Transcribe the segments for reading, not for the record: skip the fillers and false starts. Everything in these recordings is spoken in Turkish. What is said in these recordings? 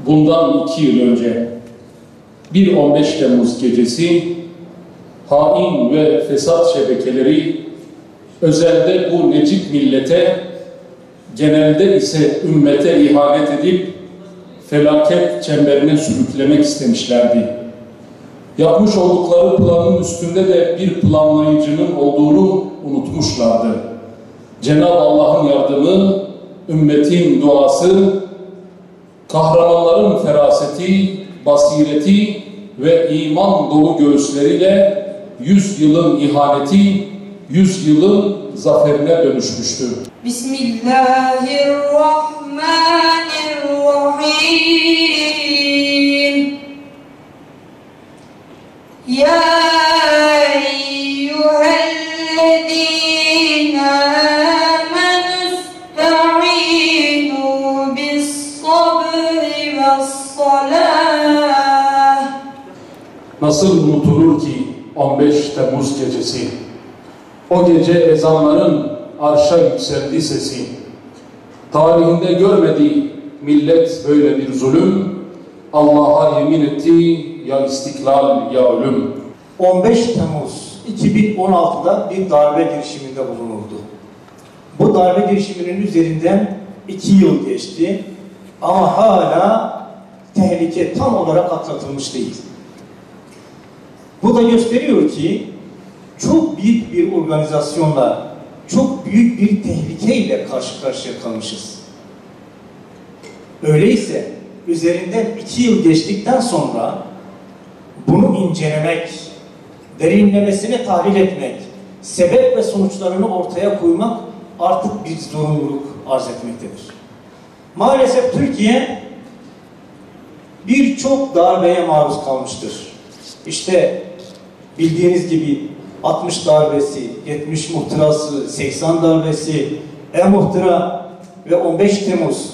Bundan 2 yıl önce bir 15 Temmuz gecesi hain ve fesat şebekeleri özelde bu necip millete, genelde ise ümmete ihanet edip felaket çemberine sürüklemek istemişlerdi. Yapmış oldukları planın üstünde de bir planlayıcının olduğunu unutmuşlardı. Cenab-ı Allah'ın yardımı, ümmetin duası, kahramanların feraseti, basireti ve iman dolu göğüsleriyle 100 yılın ihaneti, 100 yılın zaferine dönüşmüştü. Bismillahirrahmanirrahim. Ya eyyühellezîne amenüsta'înû bis-sabri ve's-salâh. Nasıl unutulur ki 15 Temmuz gecesi? O gece ezanların arşa yükseldi sesi. Tarihinde görmedi millet böyle bir zulüm. Allah'a yemin etti, ya istiklal ya ölüm. 15 Temmuz 2016'da bir darbe girişiminde bulunuldu. Bu darbe girişiminin üzerinden 2 yıl geçti ama hala tehlike tam olarak atlatılmış değil. Bu da gösteriyor ki çok büyük bir organizasyonla, çok büyük bir tehlikeyle karşı karşıya kalmışız. Öyleyse üzerinden 2 yıl geçtikten sonra bunu incelemek, derinlemesine tahlil etmek, sebep ve sonuçlarını ortaya koymak artık bir zorunluluk arz etmektedir. Maalesef Türkiye birçok darbeye maruz kalmıştır. İşte bildiğiniz gibi 60 darbesi, 70 muhtırası, 80 darbesi, muhtıra ve 15 Temmuz.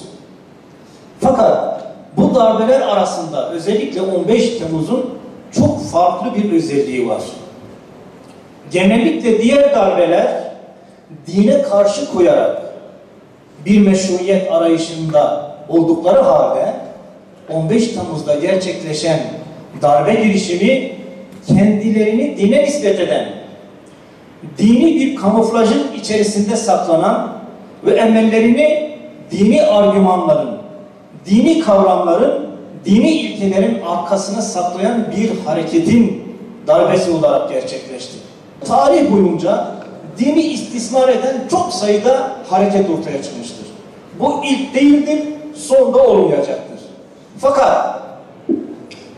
Fakat bu darbeler arasında özellikle 15 Temmuz'un çok farklı bir özelliği var. Genellikle diğer darbeler dine karşı koyarak bir meşruiyet arayışında oldukları halde 15 Temmuz'da gerçekleşen darbe girişimi kendilerini dine nispet eden, dini bir kamuflajın içerisinde saklanan ve emellerini dini argümanların, dini kavramların, dini ilkelerin arkasına saklayan bir hareketin darbesi olarak gerçekleşti. Tarih boyunca dini istismar eden çok sayıda hareket ortaya çıkmıştır. Bu ilk değildir, son da olmayacaktır. Fakat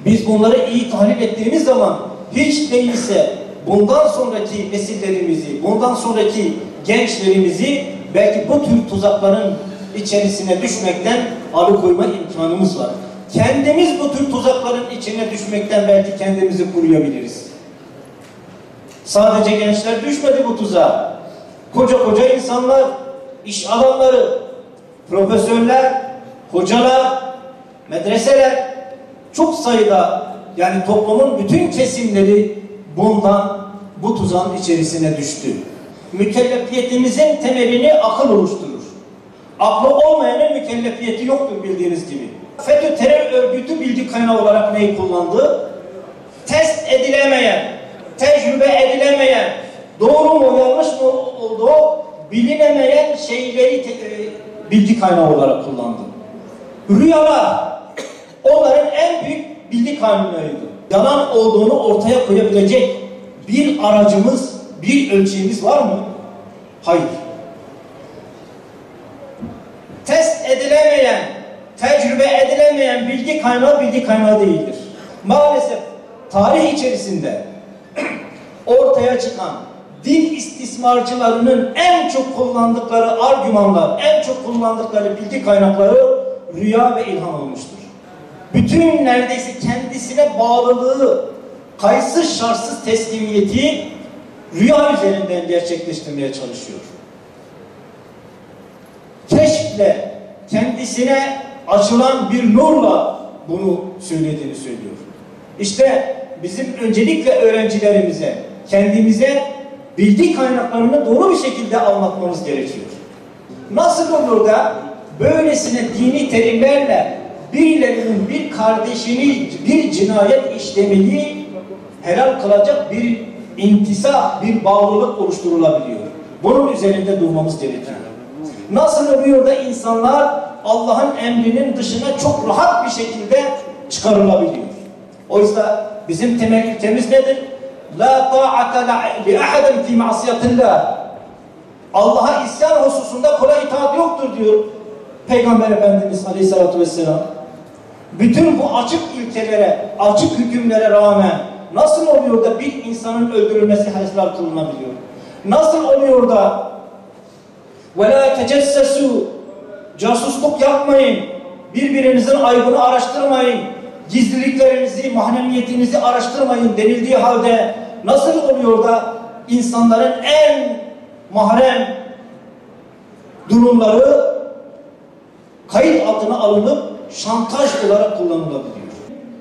biz bunları iyi tahlil ettiğimiz zaman hiç değilse bundan sonraki nesillerimizi, bundan sonraki gençlerimizi belki bu tür tuzakların içerisine düşmekten alıkoyma imkanımız var. Kendimiz bu tür tuzakların içine düşmekten belki kendimizi koruyabiliriz. Sadece gençler düşmedi bu tuzağa. Koca koca insanlar, iş adamları, profesörler, hocalar, medreseler, çok sayıda, yani toplumun bütün kesimleri bu tuzağın içerisine düştü. Mükellefiyetimizin temelini akıl oluşturur. Aklı olmayanın mükellefiyeti yoktur bildiğiniz gibi. FETÖ terör örgütü bilgi kaynağı olarak neyi kullandı? Test edilemeyen, tecrübe edilemeyen, doğru mu yanlış mı olduğu bilinemeyen şeyleri bilgi kaynağı olarak kullandı. Rüyalar onların en büyük bilgi kaynağıydı. Yalan olduğunu ortaya koyabilecek bir aracımız, bir ölçeğimiz var mı? Hayır. Test edilemeyen, tecrübe edilemeyen bilgi kaynağı değildir. Maalesef tarih içerisinde ortaya çıkan din istismarcılarının en çok kullandıkları argümanlar, en çok kullandıkları bilgi kaynakları rüya ve ilham olmuştur. Bütün neredeyse kendisine bağlılığı, kayıtsız şartsız teslimiyeti rüya üzerinden gerçekleştirmeye çalışıyor. Keşfle, kendisine açılan bir nurla bunu söylediğini söylüyor. İşte bizim öncelikle öğrencilerimize, kendimize bilgi kaynaklarını doğru bir şekilde anlatmamız gerekiyor. Nasıl olur da böylesine dini terimlerle birilerinin bir kardeşini bir cinayet işlemeyi helal kılacak bir intisa, bir bağlılık oluşturulabiliyor. Bunun üzerinde durmamız gerekiyor. Nasıl oluyor da insanlar Allah'ın emrinin dışına çok rahat bir şekilde çıkarılabiliyor? Oysa bizim temel ilkemiz nedir? La ta'ate li ahadin fi ma'siyatillah. Allah'a isyan hususunda kula itaat yoktur diyor Peygamber Efendimiz Aleyhisselatü Vesselam. Bütün bu açık ilkelere, açık hükümlere rağmen nasıl oluyor da bir insanın öldürülmesi helal kılınabiliyor? Nasıl oluyor da وَلَا تَجَسَّسُوا casusluk yapmayın, birbirinizin aybını araştırmayın, gizliliklerinizi, mahremiyetinizi araştırmayın denildiği halde nasıl oluyor da insanların en mahrem durumları kayıt altına alınıp şantaj olarak kullanılabiliyor?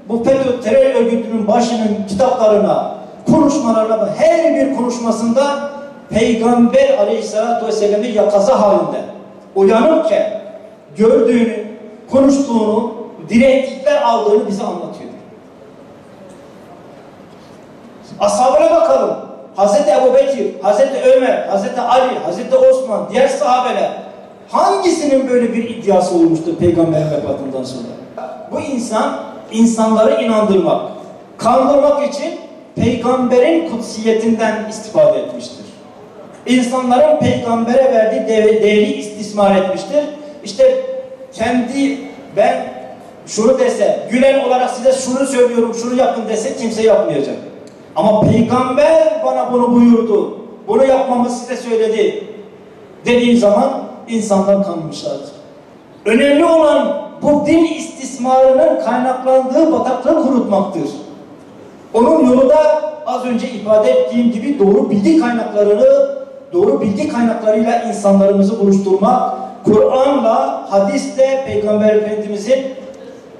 Bu FETÖ terör örgütünün başının kitaplarına, konuşmalarına, her bir konuşmasında Peygamber Aleyhisselatü Vesselam'ı yakaza halinde uyanırken gördüğünü, konuştuğunu, direktifler aldığını bize anlatıyor. Ashabına bakalım. Hazreti Ebubekir, Hazreti Ömer, Hazreti Ali, Hazreti Osman, diğer sahabeler hangisinin böyle bir iddiası olmuştur Peygamberin vefatından sonra? Bu insanları inandırmak, kandırmak için Peygamberin kutsiyetinden istifade etmiştir. İnsanların Peygamber'e verdiği değeri istismar etmiştir. İşte ben şunu dese, gülen olarak size şunu söylüyorum, şunu yapın dese kimse yapmayacak. Ama Peygamber bana bunu buyurdu, bunu yapmamı size söyledi dediği zaman insanlar kanmışlardır. Önemli olan bu din istismarının kaynaklandığı bataklığı kurutmaktır. Onun yolu da az önce ifade ettiğim gibi doğru bilgi kaynaklarıyla insanlarımızı buluşturmak, Kur'an'la, hadisle, Peygamber Efendimiz'in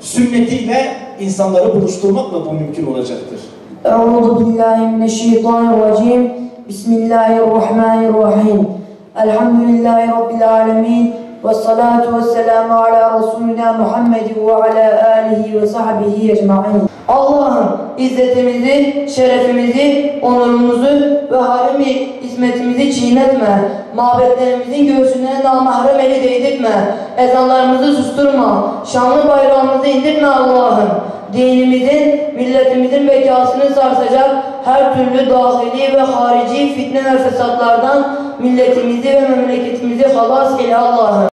sünnetiyle insanları buluşturmakla bu mümkün olacaktır. Euzubillahimineşşeytanirracim. Bismillahirrahmanirrahim. Elhamdülillahi Rabbil alemin. Vessalatu vesselamu ala Resulina Muhammed ve ala alihi ve sahbihi ecma'in. Allah'ım izzetimizi, şerefimizi, onurumuzu ve harem-i ismetimizi çiğnetme. Mabetlerimizin göğsüne namahrem eli değdirtme. Ezanlarımızı susturma. Şanlı bayrağımızı indirtme Allah'ım. Dinimizin, milletimizin bekasını sarsacak her türlü dahili ve harici fitne ve fesatlardan milletimizi ve memleketimizi halas eyle Allah'ım.